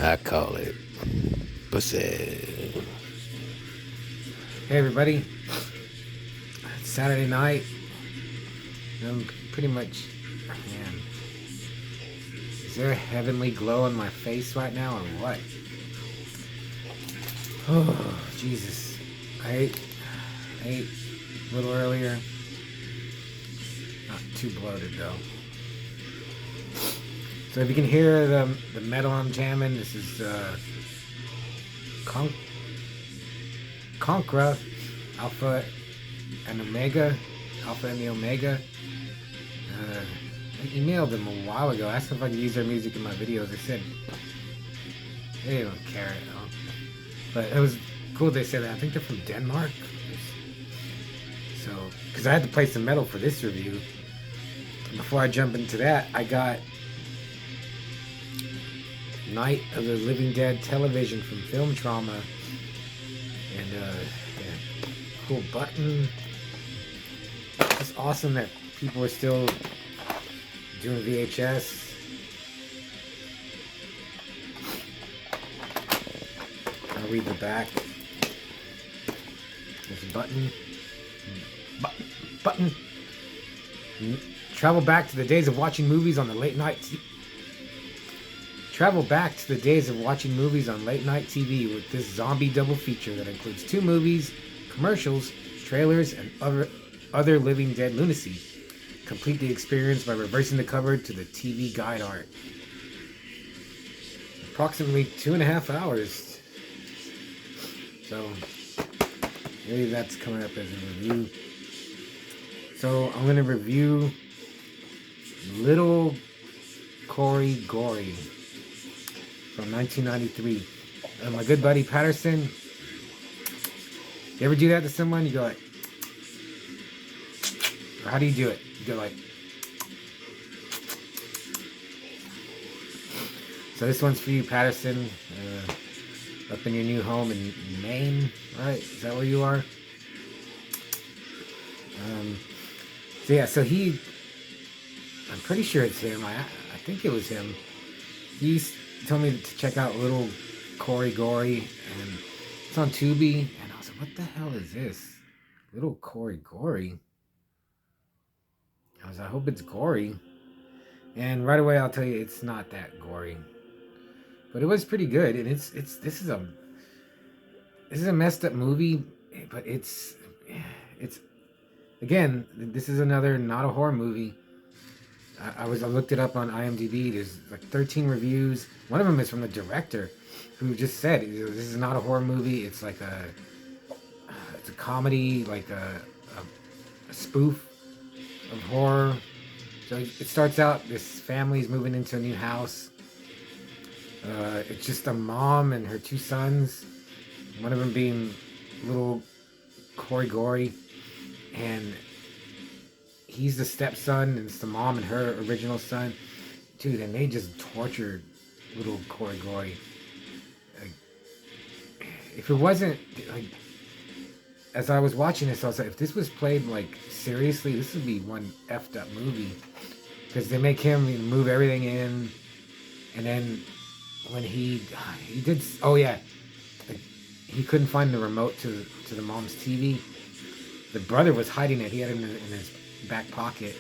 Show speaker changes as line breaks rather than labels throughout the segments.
I call it pussy.
Hey everybody, it's Saturday night. I'm pretty much, man, is there a heavenly glow on my face right now or what? Oh, Jesus. I ate a little earlier. Not too bloated though. So if you can hear the metal I'm jamming, this is Conqueror Alpha and Omega, Alpha and the Omega. I emailed them a while ago. I asked them if I could use their music in my videos. They said they don't care at all. But it was cool they said that. I think they're from Denmark. So, because I had to play some metal for this review. Before I jump into that, I got Night of the Living Dead television from Film Trauma. And, yeah, cool button. It's awesome that people are still doing VHS. I'll read the back. There's a button. Button. Travel back to the days of watching movies on the late night. Travel back to the days of watching movies on late night TV with this zombie double feature that includes 2 movies, commercials, trailers, and other Living Dead lunacy. Complete the experience by reversing the cover to the TV guide art. Approximately 2.5 hours. So maybe that's coming up as a review. So I'm gonna review Little Corey Gory from 1993. My good buddy Patterson. You ever do that to someone? You go like, or how do you do it? You go like. So this one's for you, Patterson, up in your new home in Maine, right? Is that where you are? So yeah, so I'm pretty sure it's him. I think it was him. He told me to check out Little Corey Gory, and it's on Tubi. And I was like, what the hell is this? Little Corey Gory? I hope it's gory. And right away I'll tell you it's not that gory. But it was pretty good. And this is a messed up movie, but it's again, this is another not a horror movie. I looked it up on IMDb. There's like 13 reviews. One of them is from the director, who just said this is not a horror movie. It's like it's a comedy, like a spoof of horror. So it starts out, this family's moving into a new house. It's just a mom and her 2 sons. One of them being Little Corey Gory, and he's the stepson, and it's the mom and her original son. Dude, and they just tortured Little Corey Gory. Like, if it wasn't, like, as I was watching this, I was like, if this was played, like, seriously, this would be one effed up movie. Because they make him move everything in, and then when he did, oh yeah, like, he couldn't find the remote to the mom's TV. The brother was hiding it. He had it in his back pocket,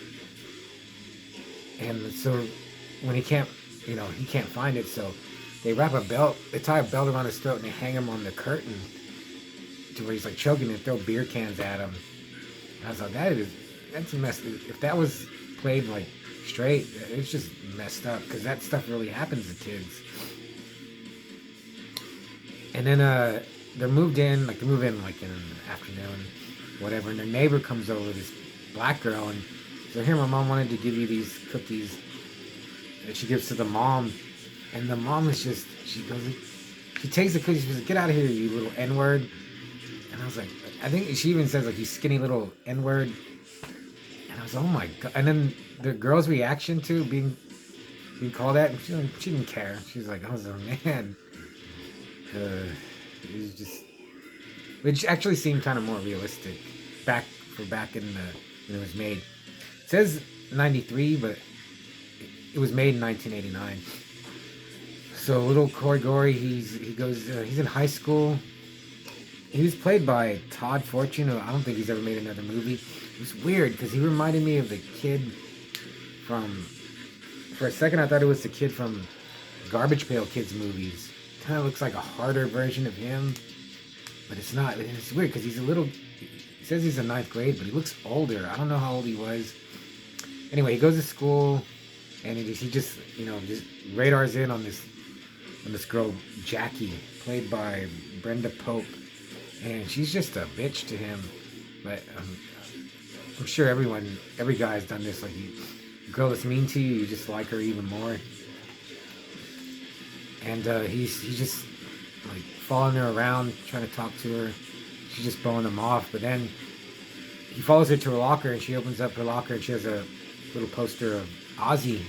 and so when he can't find it, so they tie a belt around his throat, and they hang him on the curtain to where he's like choking and throw beer cans at him. And I was like, that's a mess. If that was played like straight, it's just messed up, because that stuff really happens to kids. And then they move in like in the afternoon, whatever, and their neighbor comes over, this black girl, and so here, my mom wanted to give you these cookies that she gives to the mom, and the mom is just, she takes the cookies, she goes, get out of here, you little N-word. And I was like, I think she even says like, you skinny little N-word. And I was like, oh my god. And then the girl's reaction to being called that, and she didn't care. She was like, I was like, man, it was just, which actually seemed kind of more realistic back in when it was made. It says 93, but it was made in 1989. So little Corey Gory, he's in high school. He was played by Todd Fortune, who I don't think he's ever made another movie. It was weird because he reminded me of the kid from. For a second, I thought it was the kid from Garbage Pail Kids movies. Kind of looks like a harder version of him, but it's not. It's weird because he's a little. He says he's in ninth grade, but he looks older. I don't know how old he was. Anyway, he goes to school, and he just just radars in on this girl Jackie, played by Brenda Pope, and she's just a bitch to him. But I'm sure every guy has done this. Like, a girl that's mean to you, you just like her even more. And he's just like following her around, trying to talk to her. She's just blowing him off. But then he follows her to her locker, and she opens up her locker, and she has a little poster of Ozzy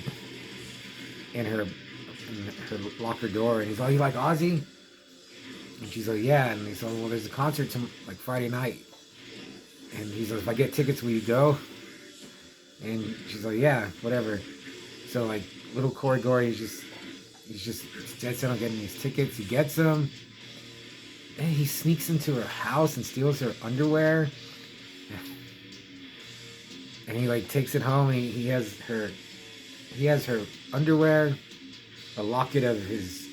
in her locker door. And he's like, "You like Ozzy?" And she's like, "Yeah." And he's like, "Well, there's a concert like Friday night." And he's like, "If I get tickets, will you go?" And she's like, "Yeah, whatever." So like little Corey Gory he's just dead set on getting these tickets. He gets them. And he sneaks into her house and steals her underwear. And he like takes it home. And he has her underwear, a locket of his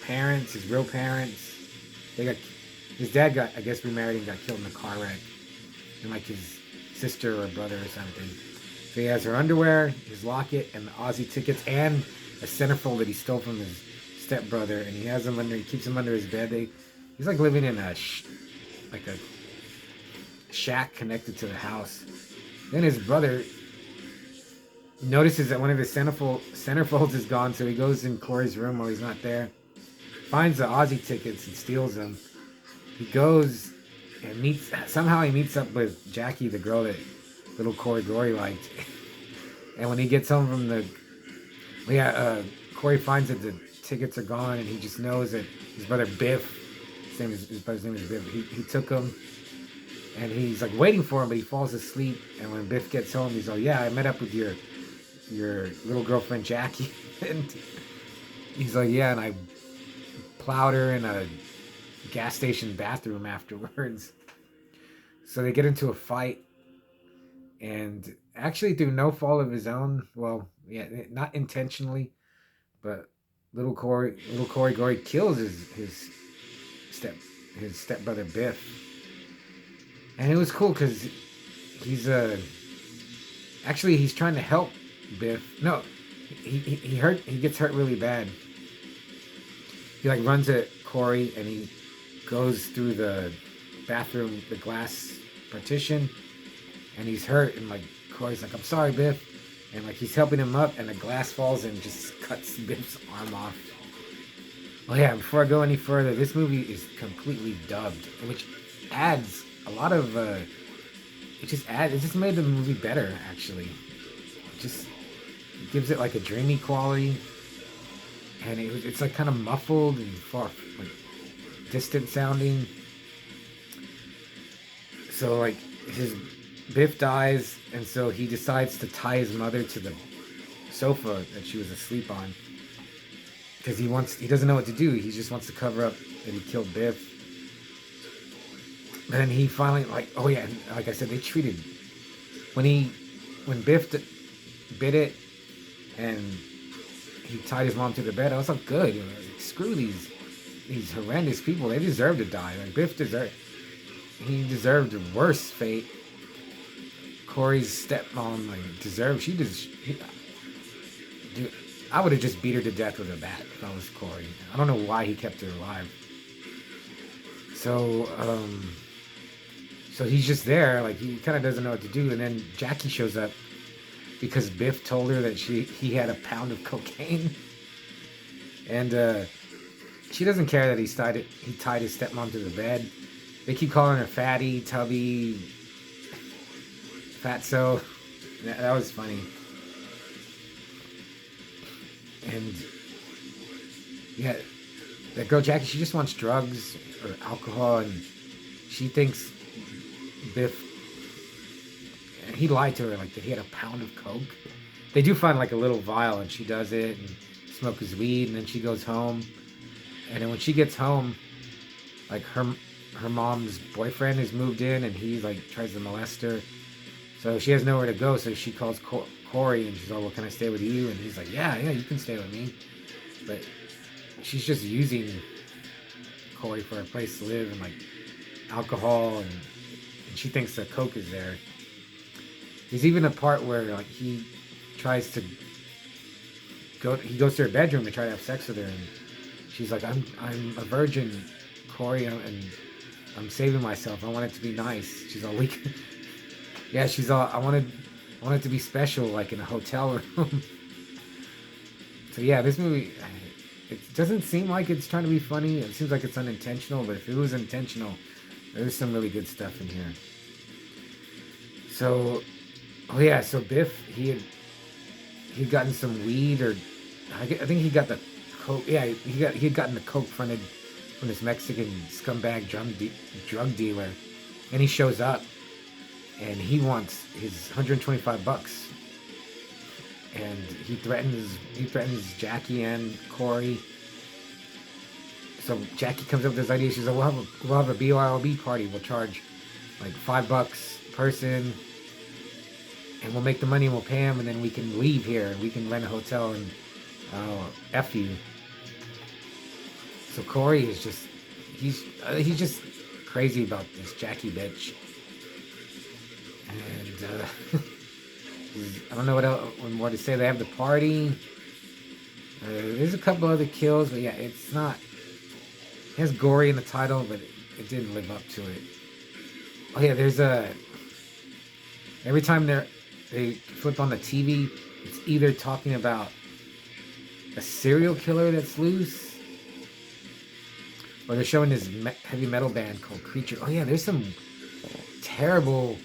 parents, his real parents. His dad got, I guess, remarried and got killed in a car wreck. And like his sister or brother or something. So he has her underwear, his locket, and the Aussie tickets, and a centerfold that he stole from his stepbrother. And he keeps them under his bed. He's like living in a shack connected to the house. Then his brother notices that one of his centerfolds is gone, so he goes in Corey's room while he's not there, finds the Aussie tickets and steals them. He goes and meets up with Jackie, the girl that little Corey Gory liked. And when he gets home from Corey finds that the tickets are gone, and he just knows that his brother Biff, his brother's name is Biff, he took them, and he's like waiting for him, but he falls asleep. And when Biff gets home, he's like, "Yeah, I met up with your little girlfriend Jackie." And he's like, "Yeah, and I plowed her in a gas station bathroom afterwards." So they get into a fight, and actually through no fault of his own, well, yeah, not intentionally, but little Corey Gory kills his stepbrother Biff. And it was cool because he's trying to help Biff. No, he gets hurt really bad. He like runs at Corey, and he goes through the bathroom, the glass partition, and he's hurt. And like Corey's like, "I'm sorry, Biff," and like he's helping him up, and the glass falls and just cuts Biff's arm off. Oh yeah, before I go any further, this movie is completely dubbed, which adds a lot of it just made the movie better, actually. It just gives it like a dreamy quality, and it's like kind of muffled and far, like distant sounding. So like his Biff dies, and so he decides to tie his mother to the sofa that she was asleep on, because he doesn't know what to do. He just wants to cover up that he killed Biff. Then he finally, like, oh yeah, like I said, they treated when Biff bit it and he tied his mom to the bed. I was like, good, screw these horrendous people. They deserve to die. Like Biff deserved a worse fate. Corey's stepmom dude, I would have just beat her to death with a bat if I was Corey. I don't know why he kept her alive. So he's just there, like he kind of doesn't know what to do. And then Jackie shows up because Biff told her that he had a pound of cocaine, and she doesn't care that he tied his stepmom to the bed. They keep calling her fatty, tubby, fatso. That was funny. And yeah, that girl Jackie, she just wants drugs or alcohol, and she thinks Biff, he lied to her, like that he had a pound of coke. They do find like a little vial, and she does it, and smoke his weed, and then she goes home. And then when she gets home, like her mom's boyfriend has moved in, and he like tries to molest her. So she has nowhere to go. So she calls Corey, and she's like, "Well, can I stay with you?" And he's like, "Yeah, yeah, you can stay with me." But she's just using Corey for a place to live and like alcohol, and she thinks the coke is there. There's even a part where like he tries to he goes to her bedroom to try to have sex with her, and she's like, I'm a virgin, Corey, and I'm saving myself. I want it to be nice. She's all weak. Yeah, she's all, I want it to be special, like in a hotel room. So yeah, this movie, it doesn't seem like it's trying to be funny. It seems like it's unintentional, but if it was intentional, there's some really good stuff in here. So, oh yeah, so Biff, he'd gotten some weed, or I think he got the coke. Yeah, he had gotten the coke from this Mexican scumbag drug dealer, and he shows up, and he wants his $125, and he threatens Jackie and Corey. So Jackie comes up with this idea. She's like, we'll have a BYOB party. We'll charge like $5 person, and we'll make the money and we'll pay him, and then we can leave here and we can rent a hotel and F you. So Corey is just he's just crazy about this Jackie bitch, and I don't know what more to say. They have the party. There's a couple other kills, but yeah, it's not. It has gory in the title, but it didn't live up to it. Oh yeah, there's every time they flip on the TV, it's either talking about a serial killer that's loose, or they're showing this heavy metal band called Creature. Oh yeah, there's some terrible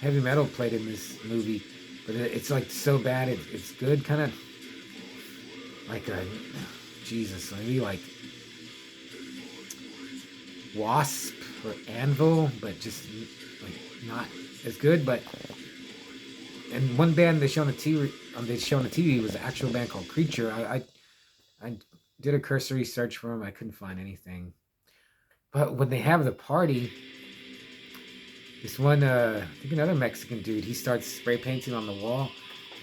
heavy metal played in this movie, but it's like so bad it's good, kind of like a Jesus, maybe like Wasp or Anvil, but just like not as good. But and one band they show on the TV was an actual band called Creature. I did a cursory search for them. I couldn't find anything. But when they have the party, this one, I think another Mexican dude, he starts spray painting on the wall,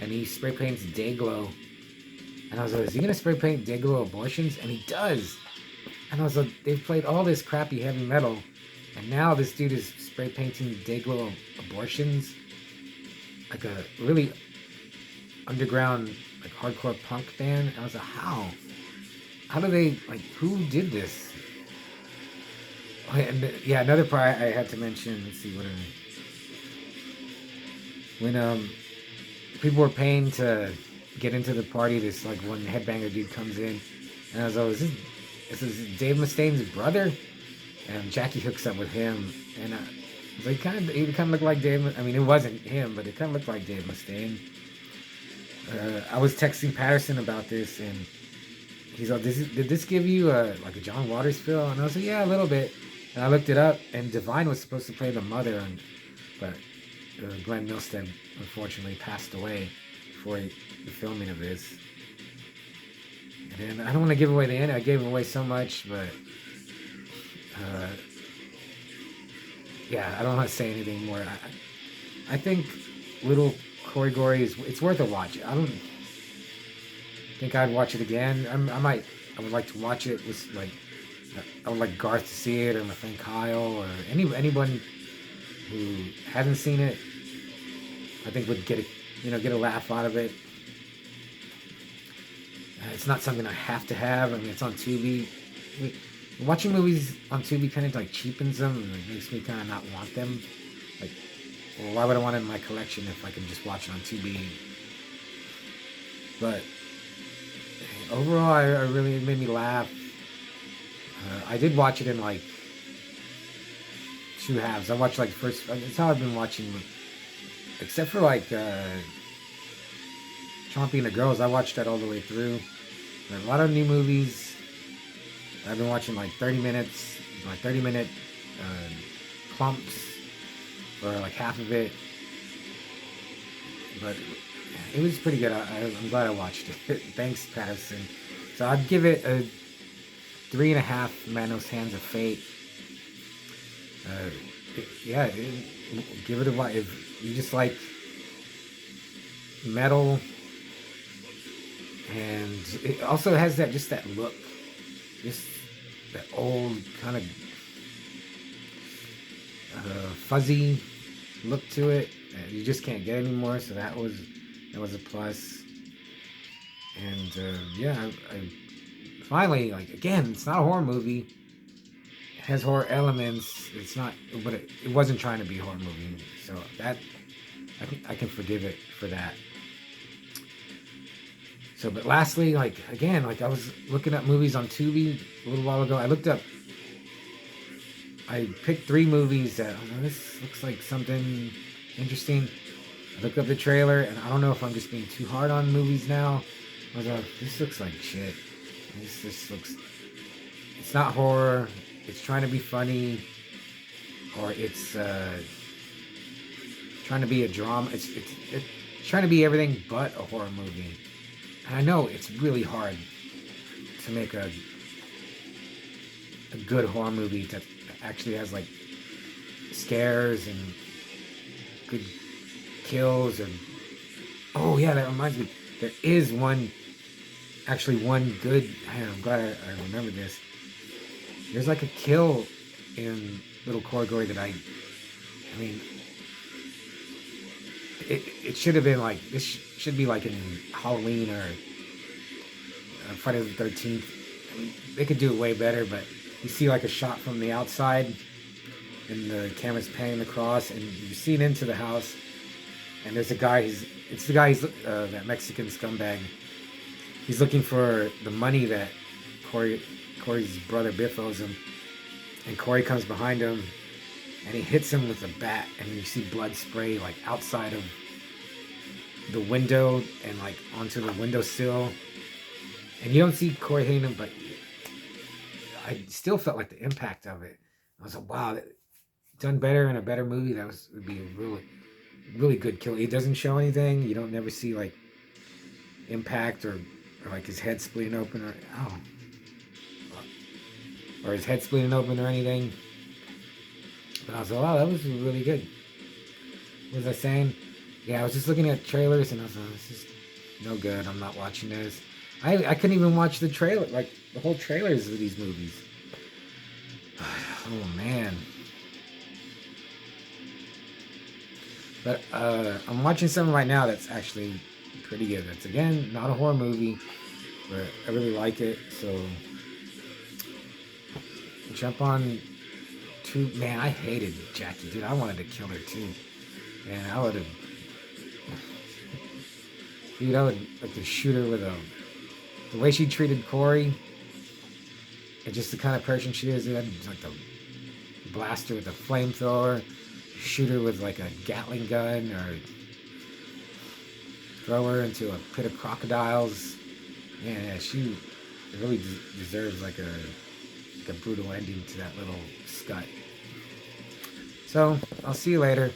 and he spray paints Dayglow. And I was like, is he gonna spray paint Dayglow abortions? And he does. And I was like, they've played all this crappy heavy metal, and now this dude is spray painting Dayglow abortions, like a really underground, like hardcore punk band. And I was like, how? How do they, like, who did this? Oh, and yeah, another part I had to mention, let's see, what are they? When people were paying to get into the party, this like one headbanger dude comes in, and I was like, this is Dave Mustaine's brother? And Jackie hooks up with him, and he kind of looked like Dave. I mean, it wasn't him, but it kind of looked like Dave Mustaine. I was texting Patterson about this, and he's like, did this give you like a John Waters feel? And I was like, yeah, a little bit. And I looked it up, and Divine was supposed to play the mother, but Glenn Milstead unfortunately passed away before the filming of this. And then I don't want to give away the end. I gave away so much, but yeah, I don't want to say anything more. I think little Corey Gory it's worth a watch. I don't think I'd watch it again. I would like to watch it with like, I would like Garth to see it, or my friend Kyle, or anyone who hasn't seen it. I think would get a laugh out of it. It's not something I have to have. I mean, it's on Tubi. Watching movies on Tubi kind of like cheapens them, and it makes me kind of not want them. Like, well, why would I want it in my collection if I can just watch it on Tubi? But overall, I really, it made me laugh. I did watch it in like two halves. I watched like the first. That's how I've been watching, except for like Chompy and the Girls. I watched that all the way through. There are a lot of new movies. I've been watching like 30 minutes, like 30-minute clumps, or like half of it. But it was pretty good. I'm glad I watched it. Thanks, Patterson. So I'd give it a 3.5 Manos Hands of Fate. Yeah, give it a watch. If you just like metal, and it also has that just that look, just that old kind of fuzzy look to it that you just can't get anymore. So that was a plus. And yeah, I finally, like, again, it's not a horror movie. It has horror elements. It's not, but it wasn't trying to be a horror movie. So that I can forgive it for that. So, but lastly, like, again, like, I was looking up movies on Tubi a little while ago. I picked 3 movies that, oh, this looks like something interesting. I looked up the trailer, and I don't know if I'm just being too hard on movies now. I was like, this looks like shit. This looks, it's not horror. It's trying to be funny, or it's trying to be a drama. It's trying to be everything but a horror movie. And I know it's really hard to make a good horror movie that actually has like scares and good kills. And oh yeah, that reminds me, there is one good, I'm glad I remember this. There's like a kill in Little Corey Gory that I mean, it should have been like, this should be like in Halloween or Friday the 13th. I mean, they could do it way better, but you see like a shot from the outside and the camera's panning across, and you see it into the house, and there's a guy, that Mexican scumbag. He's looking for the money that Corey's brother Biff owes him, and Corey comes behind him and he hits him with a bat, and you see blood spray like outside of the window and like onto the windowsill, and you don't see Corey hitting him, but I still felt like the impact of it. I was like, wow, done better in a better movie, would be a really, really good kill. It doesn't show anything. You don't never see like impact or like his head splitting open or his head splitting open or anything. But I was like, wow, that was really good. What was I saying? Yeah, I was just looking at trailers and I was like, this is no good. I'm not watching this. I couldn't even watch the trailer, like the whole trailers of these movies. Oh man. But I'm watching something right now that's actually pretty good. It's, again, not a horror movie, but I really like it. So jump on to, man, I hated Jackie, dude. I wanted to kill her too. Man, I would like to shoot her with the way she treated Corey, and just the kind of person she is. Like the blaster with a flamethrower, shoot her with like a Gatling gun, or throw her into a pit of crocodiles. Yeah, she really deserves like a brutal ending to that little scut. So I'll see you later.